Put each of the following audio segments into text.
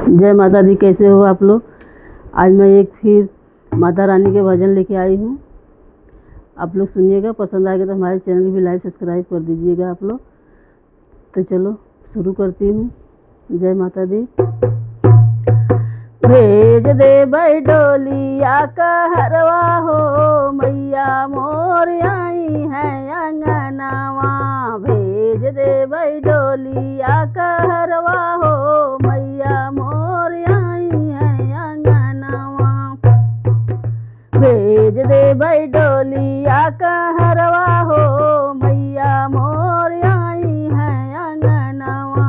जय माता दी। कैसे हो आप लोग। आज मैं एक फिर माता रानी के भजन लेके आई हूँ। आप लोग सुनिएगा, पसंद आएगा तो हमारे चैनल की भी लाइक सब्सक्राइब कर दीजिएगा आप लोग। तो चलो शुरू करती हूँ। जय माता दी। भेज दे भाई डोलिया कहरवा हो, मैया मोर आई है अंगनावा। भेज दे भाई डोलिया कहरवा हो, मैया मोर आई है अंगनावा। भेज दे भाई डोलिया कहरवा हो, मैया मोर आई है अंगनावा।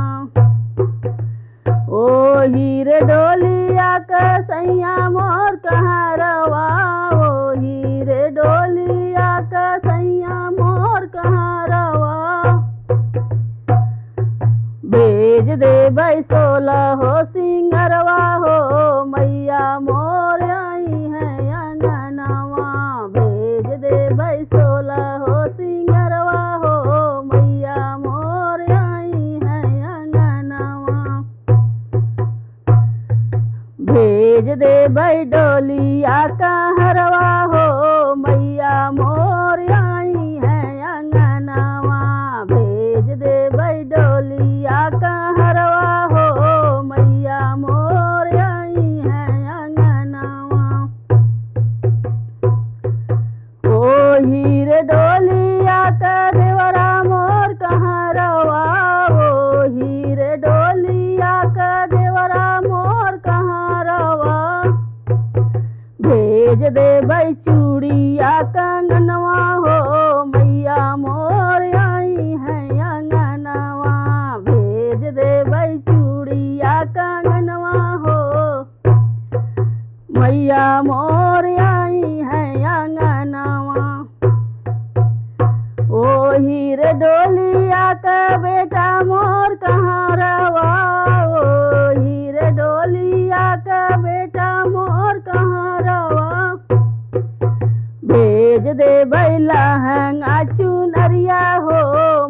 ओ हीरे डोलिया कसैया मोर कहरवा, ओ हीरे डोलिया कसैया मोर कहरवा। भेज दे भाई 16 हो सिंगरवा हो, मैया मोर आई है अंगनावा। भेज दे भाई 16 हो सिंगरवा हो, मैया मोर आई है अंगनावा। भेज दे भाई डोलिया कहरवा हो, मैया मोर आई है अंगनावा। भेज दे भाई डोलिया कहरवा हो, मैया मोर आई है अंगनावा। ओ हीरे डोलिया का देवरा मोर कहरवा, ओ हीरे डोलिया का देवरा मोर कहरवा। भेज दे भाई चूड़िया कंगनवा हो, मैया मोर आई है अंगनावा। भेज दे भाई चूड़िया कंगनवा हो, मैया मोर आई है अंगनावा। ओ हीरे डोलिया का बेटा मोर कहरवा, ओ हीरे डोलिया का बेटा मोर कहरवा। भेज दे भाई लहंगा चुनरिया हो,